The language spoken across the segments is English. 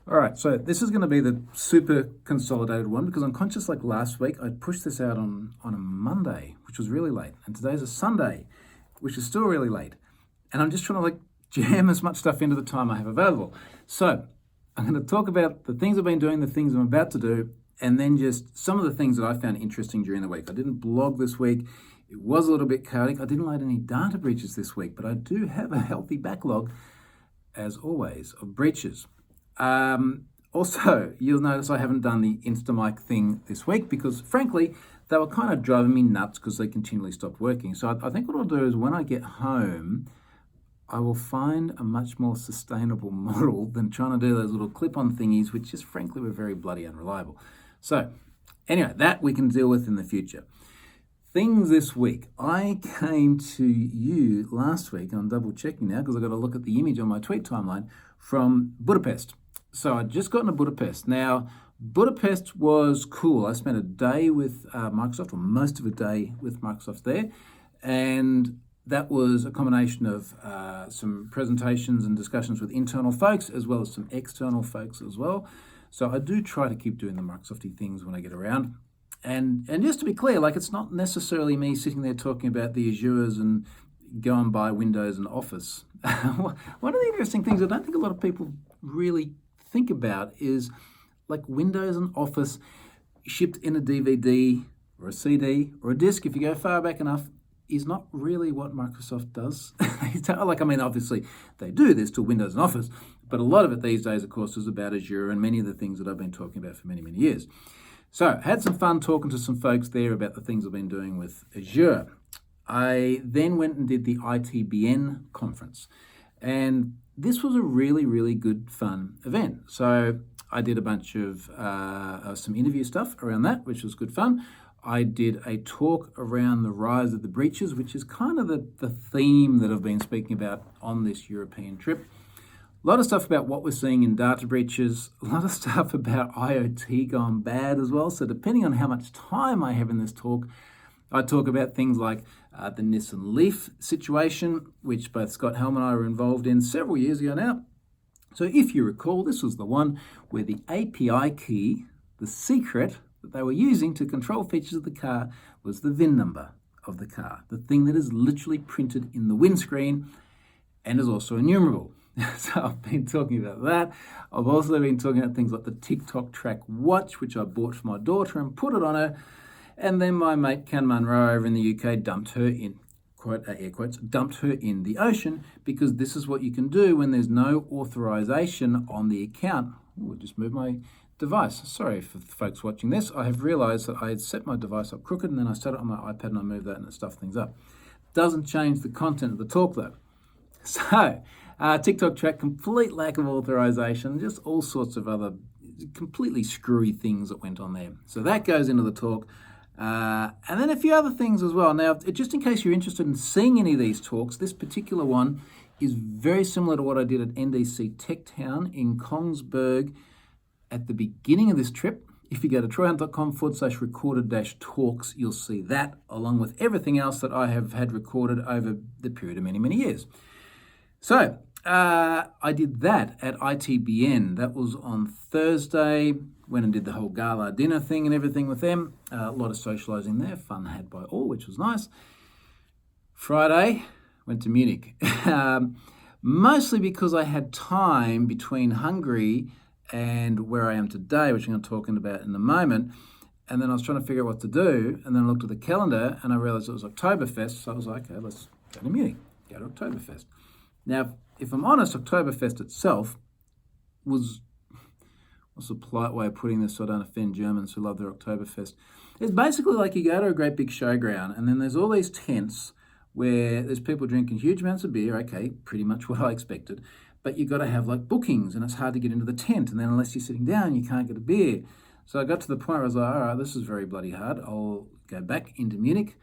All right, so this is going to be the super consolidated one because I'm conscious like last week I pushed this out on a Monday, which was really late, and today's a Sunday, which is still really late. And I'm just trying to like jam as much stuff into the time I have available. So I'm going to talk about the things I've been doing, the things I'm about to do, and then just some of the things that I found interesting during the week. I didn't blog this week. It was a little bit chaotic. I didn't load any data breaches this week, but I do have a healthy backlog, as always, of breaches. Also, you'll notice I haven't done the Instamic thing this week because, frankly, they were kind of driving me nuts because they continually stopped working. So I think what I'll do is when I get home, I will find a much more sustainable model than trying to do those little clip-on thingies, which just, frankly, were very bloody unreliable. So, anyway, that we can deal with in the future. Things this week. I came to you last week, and I'm double checking now because I've got to look at the image on my tweet timeline from Budapest. So I'd just gotten to Budapest. Now, Budapest was cool. I spent a day with Microsoft, or most of a day with Microsoft there, and that was a combination of some presentations and discussions with internal folks as well as some external folks as well. So I do try to keep doing the Microsofty things when I get around. And just to be clear, like it's not necessarily me sitting there talking about the Azures and go and buy Windows and Office. One of the interesting things I don't think a lot of people really think about is like Windows and Office shipped in a DVD or a CD or a disc, if you go far back enough, is not really what Microsoft does. Obviously they do this to Windows and Office, but a lot of it these days, of course, is about Azure and many of the things that I've been talking about for many, many years. So had some fun talking to some folks there about the things I've been doing with Azure. I then went and did the ITBN conference, and this was a really, really good, fun event. So I did a bunch of some interview stuff around that, which was good fun. I did a talk around the rise of the breaches, which is kind of the theme that I've been speaking about on this European trip. A lot of stuff about what we're seeing in data breaches, a lot of stuff about IoT gone bad as well. So depending on how much time I have in this talk, I talk about things like the Nissan Leaf situation, which both Scott Helm and I were involved in several years ago now. So if you recall, this was the one where the API key, the secret that they were using to control features of the car, was the VIN number of the car, the thing that is literally printed in the windscreen and is also enumerable. So I've been talking about that. I've also been talking about things like the TikTok Track watch, which I bought for my daughter and put it on her. And then my mate Ken Munro over in the UK dumped her in, quote, air quotes, dumped her in the ocean, because this is what you can do when there's no authorization on the account. We'll just move my device. Sorry for the folks watching this. I have realized that I had set my device up crooked and then I set it on my iPad and I moved that and it stuffed things up. Doesn't change the content of the talk though. So, TikTok Track, complete lack of authorization, just all sorts of other completely screwy things that went on there. So that goes into the talk. And then a few other things as well. Now, just in case you're interested in seeing any of these talks, this particular one is very similar to what I did at NDC Tech Town in Kongsberg at the beginning of this trip. If you go to troyhunt.com/recorded-talks, you'll see that along with everything else that I have had recorded over the period of many, many years. So I did that at ITBN. That was on Thursday. Went and did the whole gala dinner thing and everything with them. A lot of socialising there, fun had by all, which was nice. Friday, went to Munich. Mostly because I had time between Hungary and where I am today, which I'm going to talk about in a moment. And then I was trying to figure out what to do. And then I looked at the calendar and I realised it was Oktoberfest. So I was like, okay, let's go to Munich, go to Oktoberfest. Now, if I'm honest, Oktoberfest itself was, what's a polite way of putting this so I don't offend Germans who love their Oktoberfest? It's basically like you go to a great big showground and then there's all these tents where there's people drinking huge amounts of beer. Okay, pretty much what I expected. But you've got to have like bookings and it's hard to get into the tent. And then unless you're sitting down, you can't get a beer. So I got to the point where I was like, all right, this is very bloody hard. I'll go back into Munich,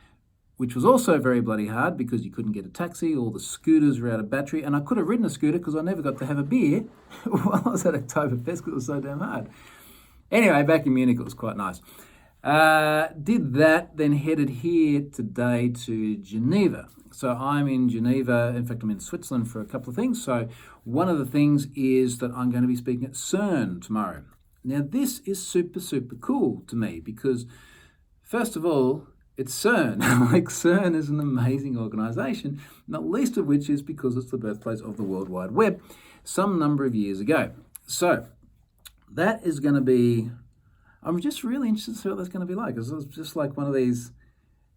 which was also very bloody hard because you couldn't get a taxi. All the scooters were out of battery. And I could have ridden a scooter because I never got to have a beer while I was at Oktoberfest because it was so damn hard. Anyway, back in Munich, it was quite nice. Did that, then headed here today to Geneva. So I'm in Geneva. In fact, I'm in Switzerland for a couple of things. So one of the things is that I'm going to be speaking at CERN tomorrow. Now, this is super, super cool to me because, first of all, it's CERN. Like, CERN is an amazing organisation, not least of which is because it's the birthplace of the World Wide Web some number of years ago. So that is going to be, I'm just really interested to see what that's going to be like. It's just like one of these,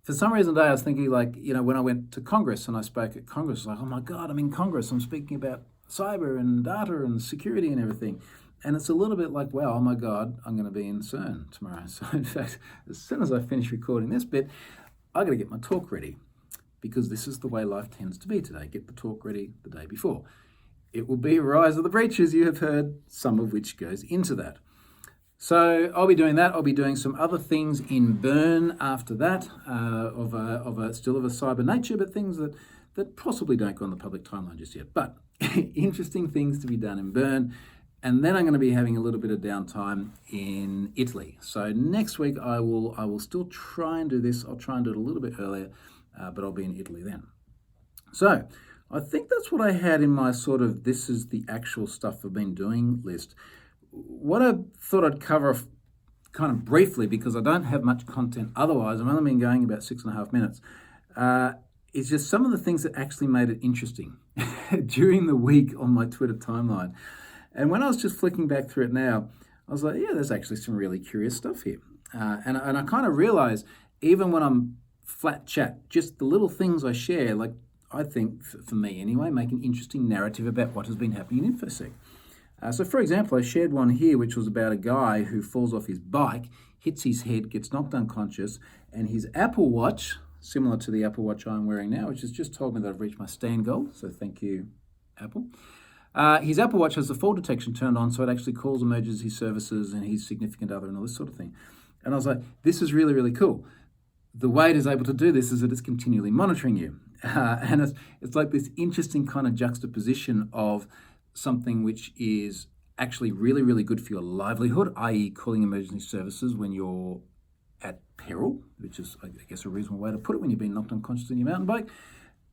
for some reason today I was thinking like, when I went to Congress and I spoke at Congress, like, oh my God, I'm in Congress. I'm speaking about cyber and data and security and everything. And it's a little bit like, wow, oh my God, I'm going to be in CERN tomorrow. So in fact, as soon as I finish recording this bit, I got to get my talk ready because this is the way life tends to be today. Get the talk ready the day before. It will be Rise of the Breaches, you have heard, some of which goes into that. So I'll be doing that. I'll be doing some other things in Bern after that, still of a cyber nature, but things that possibly don't go on the public timeline just yet. But interesting things to be done in Bern. And then I'm going to be having a little bit of downtime in Italy. So next week I will still try and do this. I'll try and do it a little bit earlier, but I'll be in Italy then. So I think that's what I had in my sort of this is the actual stuff I've been doing list. What I thought I'd cover kind of briefly, because I don't have much content otherwise, I've only been going about 6.5 minutes, is just some of the things that actually made it interesting during the week on my Twitter timeline. And when I was just flicking back through it now, I was like, yeah, there's actually some really curious stuff here. And I kind of realized, even when I'm flat chat, just the little things I share, like I think, for me anyway, make an interesting narrative about what has been happening in InfoSec. So for example, I shared one here, which was about a guy who falls off his bike, hits his head, gets knocked unconscious, and his Apple Watch, similar to the Apple Watch I'm wearing now, which has just told me that I've reached my stand goal, so thank you, Apple. His Apple Watch has the fall detection turned on, so it actually calls emergency services and his significant other and all this sort of thing. And I was like, this is really, really cool. The way it is able to do this is that it's continually monitoring you. And it's like this interesting kind of juxtaposition of something which is actually really, really good for your livelihood, i.e. calling emergency services when you're at peril, which is, I guess, a reasonable way to put it when you've been knocked unconscious in your mountain bike.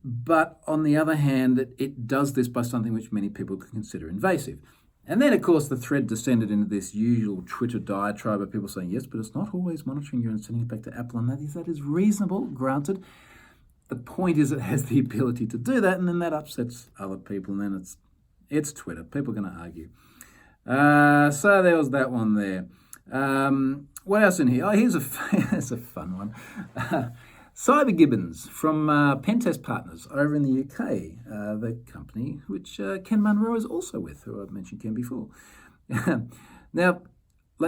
But on the other hand, it does this by something which many people could consider invasive. And then, of course, the thread descended into this usual Twitter diatribe of people saying, yes, but it's not always monitoring you and sending it back to Apple. And that is reasonable, granted. The point is it has the ability to do that, and then that upsets other people, and then it's Twitter. People are going to argue. So there was that one there. What else in here? Oh, here's a fun one. Cyber Gibbons from Pentest Partners over in the UK, the company which Ken Munro is also with, who I've mentioned Ken before. Now,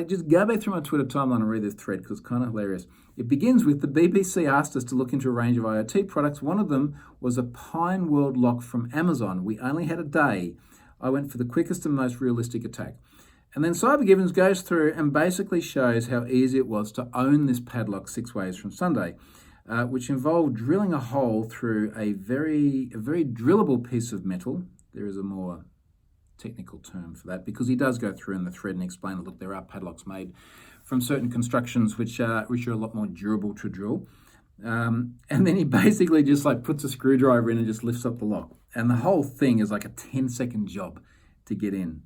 just go back through my Twitter timeline and read this thread because it's kind of hilarious. It begins with the BBC asked us to look into a range of IoT products. One of them was a Pine World lock from Amazon. We only had a day. I went for the quickest and most realistic attack. And then Cyber Gibbons goes through and basically shows how easy it was to own this padlock 6 ways from Sunday. Which involved drilling a hole through a very drillable piece of metal. There is a more technical term for that because he does go through in the thread and explain that, look, there are padlocks made from certain constructions which are a lot more durable to drill. And then he basically just puts a screwdriver in and just lifts up the lock. And the whole thing is like a 10-second job to get in.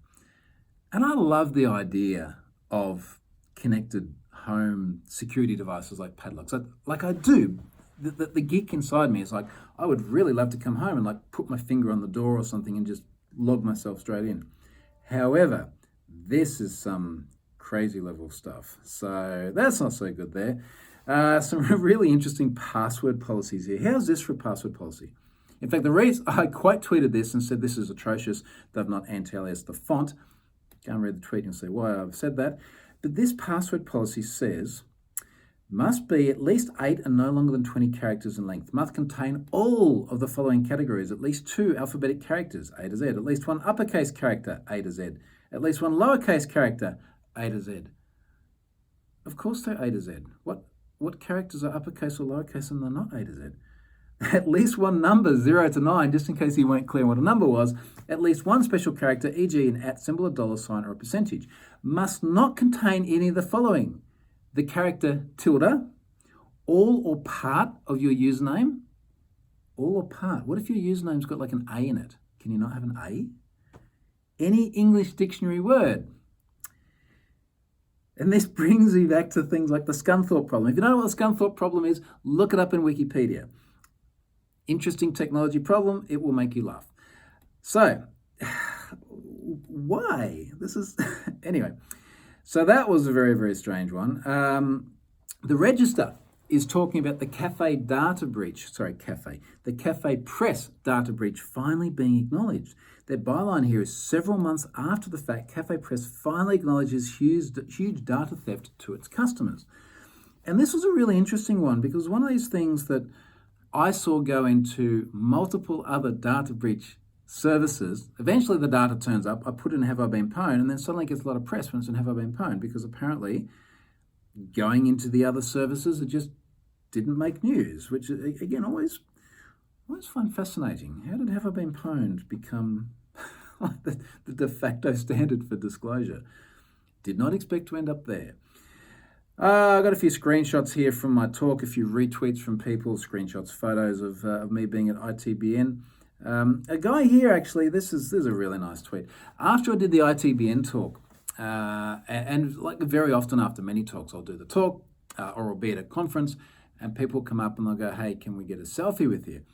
And I love the idea of connected home security devices like padlocks. I do. The geek inside me is like, I would really love to come home and put my finger on the door or something and just log myself straight in. However, this is some crazy level stuff. So that's not so good there. Some really interesting password policies here. How's this for a password policy? In fact, the reason I quite tweeted this and said this is atrocious, they've not anti-aliased the font. Go and read the tweet and see why I've said that. But this password policy says, must be at least 8 and no longer than 20 characters in length, must contain all of the following categories, at least 2 alphabetic characters, A to Z, at least 1 uppercase character, A to Z, at least 1 lowercase character, A to Z. Of course they're A to Z. What characters are uppercase or lowercase and they're not A to Z? At least 1 number, 0 to 9, just in case you weren't clear what a number was. At least 1 special character, e.g. an @ symbol, a $ sign, or a percentage. Must not contain any of the following. the character tilde, all or part of your username. All or part. What if your username's got like an A in it? Can you not have an A? Any English dictionary word. And this brings me back to things like the Scunthorpe problem. If you don't know what the Scunthorpe problem is, look it up in Wikipedia. Interesting technology problem. It will make you laugh. So, why? This is... Anyway, so that was a very, very strange one. The Register is talking about the Cafe Press data breach finally being acknowledged. Their byline here is several months after the fact, Cafe Press finally acknowledges huge data theft to its customers. And this was a really interesting one because one of these things that I saw go into multiple other data breach services. Eventually the data turns up, I put in have I been pwned, and then suddenly it gets a lot of press when it's in have I been pwned, because apparently going into the other services, it just didn't make news, which again, always find fascinating. How did have I been pwned become the de facto standard for disclosure? Did not expect to end up there. I've got a few screenshots here from my talk, a few retweets from people, screenshots, photos of me being at ITBN. A guy here, actually, this is a really nice tweet. After I did the ITBN talk, and like very often after many talks, I'll do the talk, or I'll be at a conference, and people come up and they'll go, hey, can we get a selfie with you?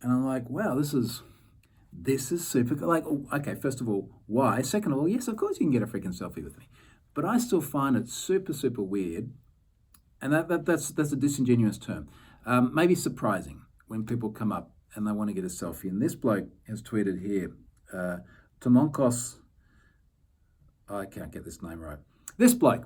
And I'm like, wow, this is super, like, okay, first of all, why? Second of all, yes, of course you can get a freaking selfie with me. But I still find it super, super weird, and that's a disingenuous term. Maybe surprising when people come up and they want to get a selfie. And this bloke has tweeted here, Tomonkos, I can't get this name right. This bloke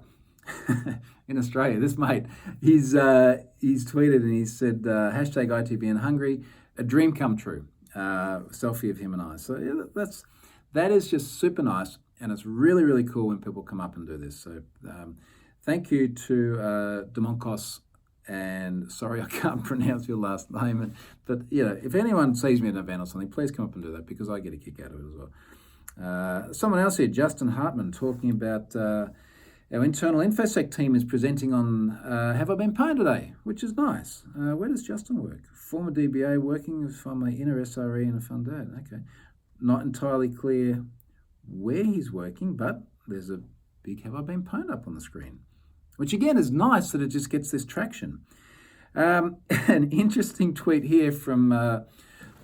in Australia, this mate, he's tweeted and he said, hashtag ITBN Hungry, a dream come true. Selfie of him and I. So yeah, that is just super nice, and it's really, really cool when people come up and do this. So thank you to Demonkos, and sorry I can't pronounce your last name, but you know, if anyone sees me at an event or something, please come up and do that, because I get a kick out of it as well. Someone else here, Justin Hartman, talking about our internal InfoSec team is presenting on Have I Been Pwned today, which is nice. Where does Justin work? Former DBA, working for my inner SRE and a fun dad. Okay. Not entirely clear where he's working, but there's a big Have I Been Pwned up on the screen, which again is nice that it just gets this traction. An interesting tweet here from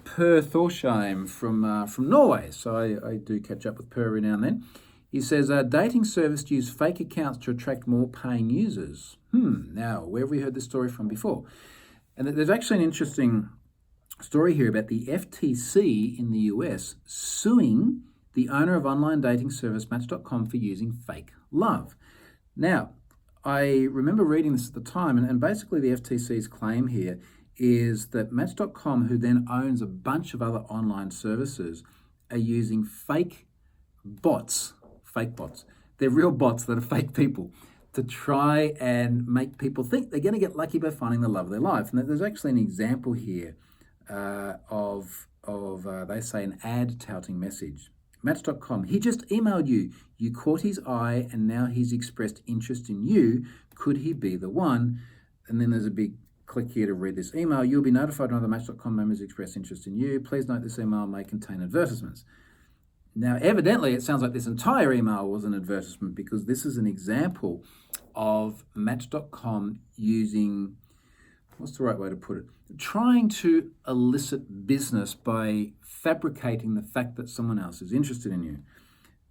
Per Thorsheim from Norway. So I do catch up with Per every now and then. He says, dating service use fake accounts to attract more paying users. Now, where have we heard this story from before? And there's actually an interesting story here about the FTC in the US suing the owner of online dating service Match.com for using fake love. Now, I remember reading this at the time, and basically the FTC's claim here is that Match.com, who then owns a bunch of other online services, are using fake bots. They're real bots that are fake people, to try and make people think they're going to get lucky by finding the love of their life. And there's actually an example here of they say, an ad touting message. Match.com, he just emailed you. You caught his eye and now he's expressed interest in you. Could he be the one? And then there's a big click here to read this email. You'll be notified when other Match.com members express interest in you. Please note this email may contain advertisements. Now, evidently, it sounds like this entire email was an advertisement, because this is an example of Match.com using, what's the right way to put it? Trying to elicit business by fabricating the fact that someone else is interested in you.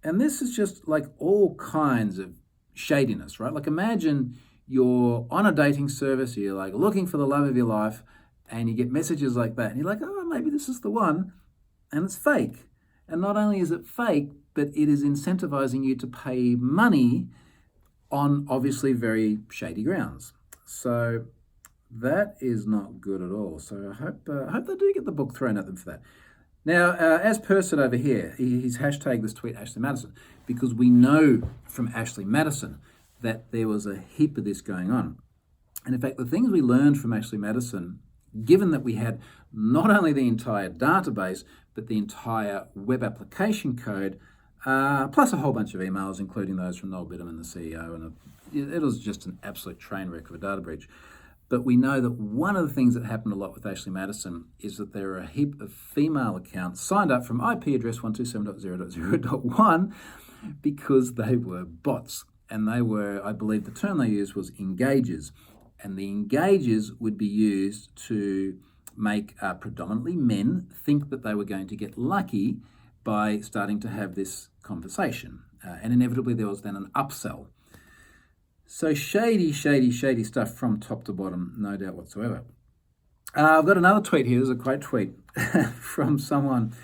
And this is just like all kinds of shadiness, right? Like, imagine you're on a dating service, you're like looking for the love of your life, and you get messages like that, and you're like, oh, maybe this is the one, and it's fake. And not only is it fake, but it is incentivizing you to pay money on obviously very shady grounds. So that is not good at all. So I hope they do get the book thrown at them for that. Now, as Per said over here, he's hashtagged this tweet Ashley Madison, because we know from Ashley Madison that there was a heap of this going on. And in fact, the things we learned from Ashley Madison, given that we had not only the entire database, but the entire web application code, plus a whole bunch of emails, including those from Noel Bittman, the CEO, and it was just an absolute train wreck of a data breach. But we know that one of the things that happened a lot with Ashley Madison is that there are a heap of female accounts signed up from IP address 127.0.0.1 because they were bots. And they were, I believe the term they used was engagers. And the engagers would be used to make predominantly men think that they were going to get lucky by starting to have this conversation. And inevitably there was then an upsell. So shady stuff from top to bottom, no doubt whatsoever. I've got another tweet here. There's a great tweet from someone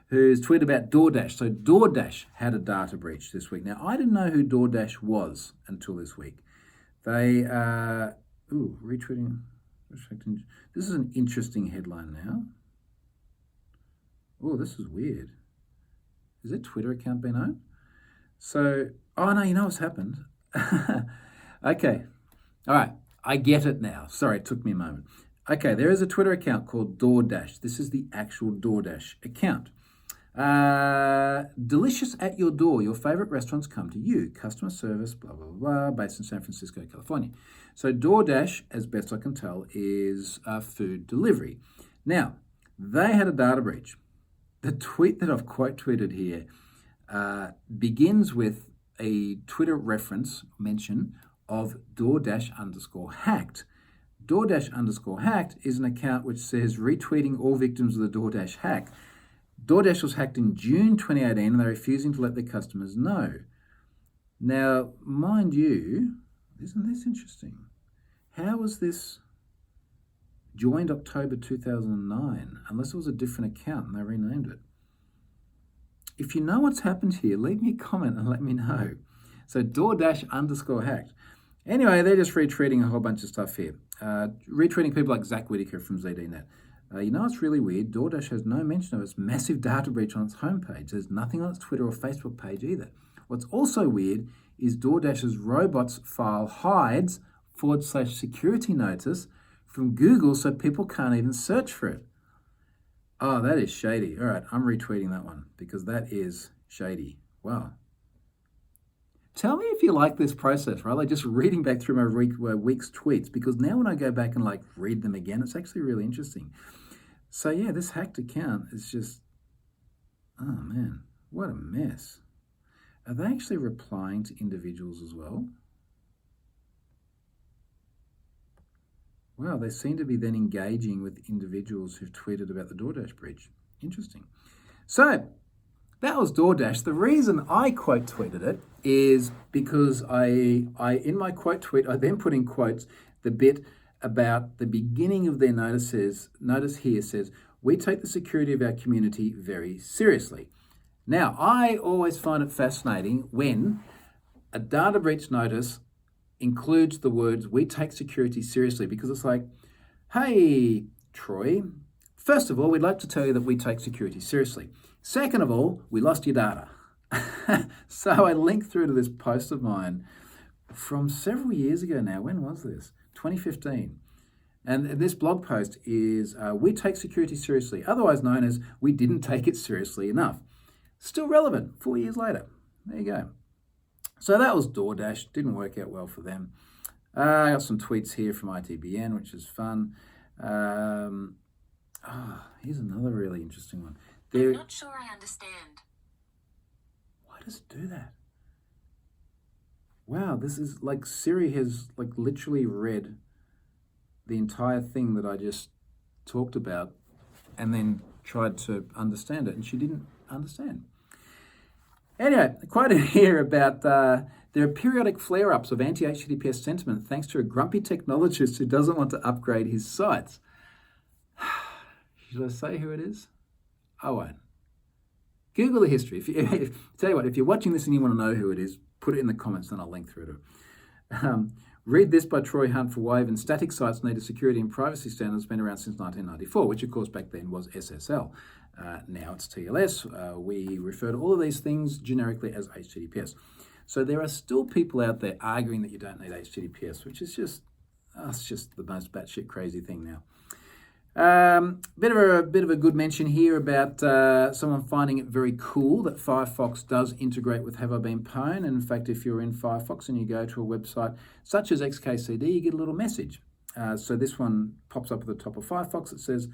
who's tweeted about DoorDash. So DoorDash had a data breach this week. Now, I didn't know who DoorDash was until this week. They, retweeting. This is an interesting headline now. Oh, this is weird. Is their Twitter account been owned? So, oh no, you know what's happened? Okay, all right, I get it now. Sorry, it took me a moment. Okay, there is a Twitter account called DoorDash. This is the actual DoorDash account. Delicious at your door. Your favorite restaurants come to you. Customer service, blah, blah, blah, based in San Francisco, California. So DoorDash, as best I can tell, is food delivery. Now, they had a data breach. The tweet that I've quote tweeted here begins with a Twitter reference mention of DoorDash_hacked. DoorDash_hacked is an account which says retweeting all victims of the DoorDash hack. DoorDash was hacked in June 2018 and they're refusing to let their customers know. Now, mind you, isn't this interesting? How was this joined October 2009? Unless it was a different account and they renamed it. If you know what's happened here, leave me a comment and let me know. So DoorDash_hacked. Anyway, they're just retweeting a whole bunch of stuff here. Retweeting people like Zach Whitaker from ZDNet. You know what's really weird? DoorDash has no mention of its massive data breach on its homepage. There's nothing on its Twitter or Facebook page either. What's also weird is DoorDash's robots file hides /security notice from Google so people can't even search for it. Oh, that is shady. All right, I'm retweeting that one because that is shady. Wow. Tell me if you like this process, right? Like just reading back through my week's tweets, because now when I go back and like read them again, it's actually really interesting. So yeah, this hacked account is just, oh man, what a mess. Are they actually replying to individuals as well? Wow, they seem to be then engaging with individuals who've tweeted about the DoorDash breach. Interesting. So that was DoorDash. The reason I quote tweeted it is because I in my quote tweet, I then put in quotes the bit about the beginning of their notices. Notice here says, we take the security of our community very seriously. Now, I always find it fascinating when a data breach notice includes the words, we take security seriously, because it's like, hey, Troy, first of all, we'd like to tell you that we take security seriously. Second of all, we lost your data. So I linked through to this post of mine from several years ago now. When was this? 2015. And this blog post is, we take security seriously, otherwise known as we didn't take it seriously enough. Still relevant 4 years later. There you go. So that was DoorDash. Didn't work out well for them. I got some tweets here from ITBN, which is fun. Here's another really interesting one. I'm not sure I understand. Why does it do that? Wow, this is like Siri has like literally read the entire thing that I just talked about and then tried to understand it, and she didn't understand. Anyway, quite a here about there are periodic flare-ups of anti-HTTPS sentiment thanks to a grumpy technologist who doesn't want to upgrade his sites. Should I say who it is? I won't. Google the history. Tell you what, if you're watching this and you want to know who it is, put it in the comments and I'll link through to it. Read this by Troy Hunt for why even static sites need a security and privacy standard that's been around since 1994, which of course back then was SSL. Now it's TLS. We refer to all of these things generically as HTTPS. So there are still people out there arguing that you don't need HTTPS, which is just, it's just the most batshit crazy thing now. Bit of a good mention here about someone finding it very cool that Firefox does integrate with Have I Been Pwned. And in fact, if you're in Firefox and you go to a website such as XKCD, you get a little message. So this one pops up at the top of Firefox. It says,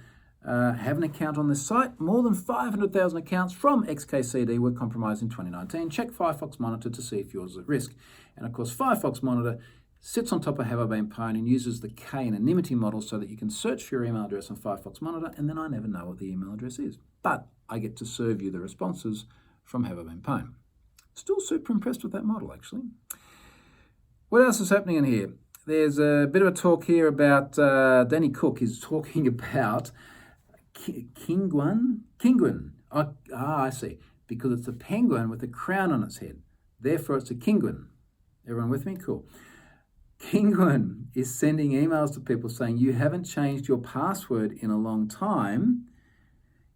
have an account on this site. More than 500,000 accounts from XKCD were compromised in 2019. Check Firefox Monitor to see if yours is at risk. And of course, Firefox Monitor sits on top of Have I Been Pwned and uses the K anonymity model so that you can search for your email address on Firefox Monitor, and then I never know what the email address is. But I get to serve you the responses from Have I Been Pwned. Still super impressed with that model, actually. What else is happening in here? There's a bit of a talk here about Danny Cook is talking about Kinguin. I see. Because it's a penguin with a crown on its head. Therefore, it's a kinguin. Everyone with me? Cool. Kinguin is sending emails to people saying, you haven't changed your password in a long time.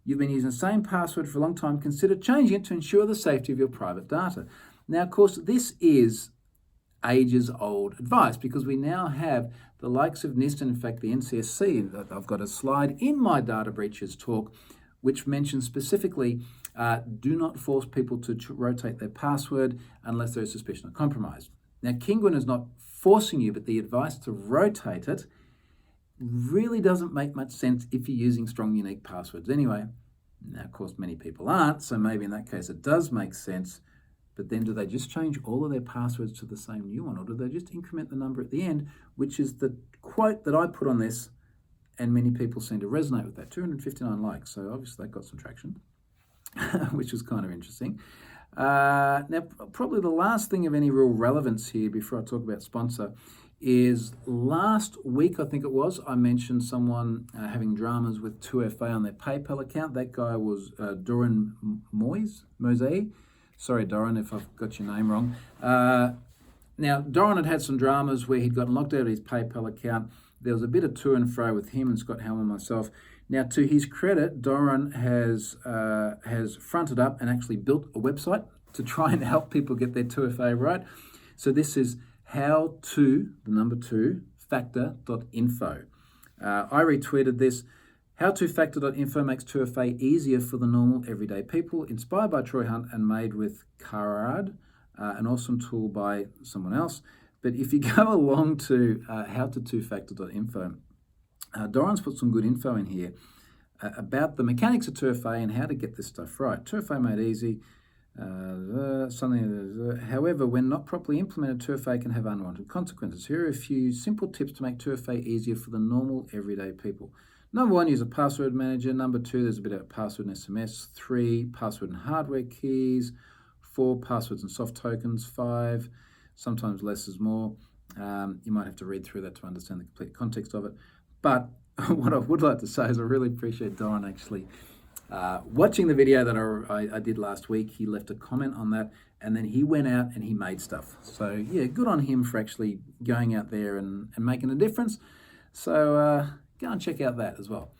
You've been using the same password for a long time. Consider changing it to ensure the safety of your private data. Now, of course, this is ages old advice because we now have the likes of NIST and in fact the NCSC. I've got a slide in my data breaches talk which mentions specifically do not force people to rotate their password unless there is suspicion of compromise. Now, Kinguin is not forcing you, but the advice to rotate it really doesn't make much sense if you're using strong, unique passwords anyway. Now, of course, many people aren't, so maybe in that case it does make sense, but then do they just change all of their passwords to the same new one, or do they just increment the number at the end, which is the quote that I put on this, and many people seem to resonate with that. 259 likes, so obviously that got some traction, which was kind of interesting. Now, probably the last thing of any real relevance here before I talk about sponsor is last week, I think it was, I mentioned someone having dramas with 2FA on their PayPal account. That guy was Doran Moise. Sorry, Doran, if I've got your name wrong. Now, Doran had some dramas where he'd gotten locked out of his PayPal account. There was a bit of to and fro with him and Scott Helm and myself. Now, to his credit, Doran has fronted up and actually built a website to try and help people get their 2FA right. So this is how2factor.info. I retweeted this. How2factor.info makes 2FA easier for the normal everyday people. Inspired by Troy Hunt and made with Carrad, an awesome tool by someone else. But if you go along to how2factor.info, Doran's put some good info in here about the mechanics of 2FA and how to get this stuff right. 2FA made easy. However, when not properly implemented, 2FA can have unwanted consequences. Here are a few simple tips to make 2FA easier for the normal everyday people. Number 1, use a password manager. Number 2, there's a bit about password and SMS. 3, password and hardware keys. 4, passwords and soft tokens. 5, sometimes less is more. You might have to read through that to understand the complete context of it. But what I would like to say is I really appreciate Doran actually watching the video that I did last week. He left a comment on that and then he went out and he made stuff. So yeah, good on him for actually going out there and making a difference. So go and check out that as well.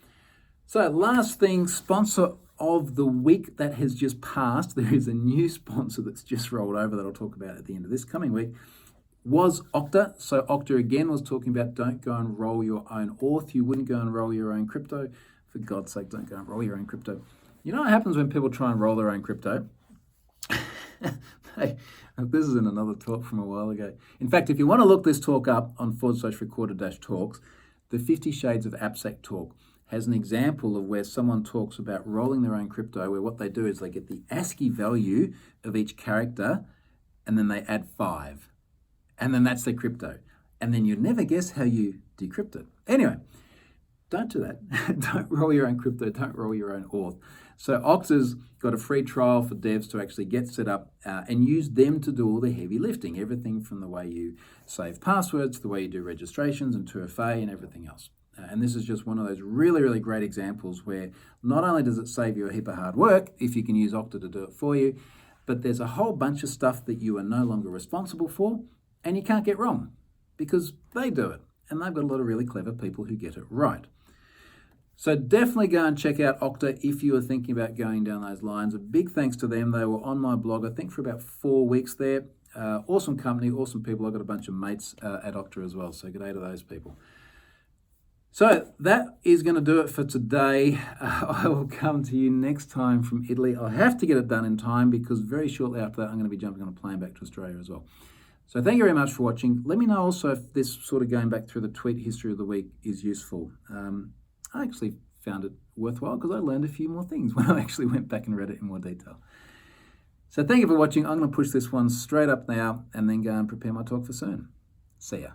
So last thing, sponsor of the week that has just passed. There is a new sponsor that's just rolled over that I'll talk about at the end of this coming week. Was Okta. So Okta again was talking about don't go and roll your own auth. You wouldn't go and roll your own crypto. For God's sake, don't go and roll your own crypto. You know what happens when people try and roll their own crypto? This is in another talk from a while ago. In fact, if you want to look this talk up on /recorded-talks, the 50 Shades of AppSec talk has an example of where someone talks about rolling their own crypto, where what they do is they get the ASCII value of each character and then they add 5. And then that's their crypto. And then you'd never guess how you decrypt it. Anyway, don't do that. Don't roll your own crypto. Don't roll your own auth. So Okta's got a free trial for devs to actually get set up and use them to do all the heavy lifting. Everything from the way you save passwords to the way you do registrations and 2FA and everything else. And this is just one of those really, really great examples where not only does it save you a heap of hard work if you can use Okta to do it for you, but there's a whole bunch of stuff that you are no longer responsible for and you can't get wrong because they do it. And they've got a lot of really clever people who get it right. So definitely go and check out Okta if you are thinking about going down those lines. A big thanks to them. They were on my blog, I think, for about 4 weeks there. Awesome company, awesome people. I've got a bunch of mates at Okta as well, so good day to those people. So that is going to do it for today. I will come to you next time from Italy. I have to get it done in time because very shortly after that, I'm going to be jumping on a plane back to Australia as well. So thank you very much for watching. Let me know also if this sort of going back through the tweet history of the week is useful. I actually found it worthwhile because I learned a few more things when I actually went back and read it in more detail. So thank you for watching. I'm going to push this one straight up now and then go and prepare my talk for soon. See ya.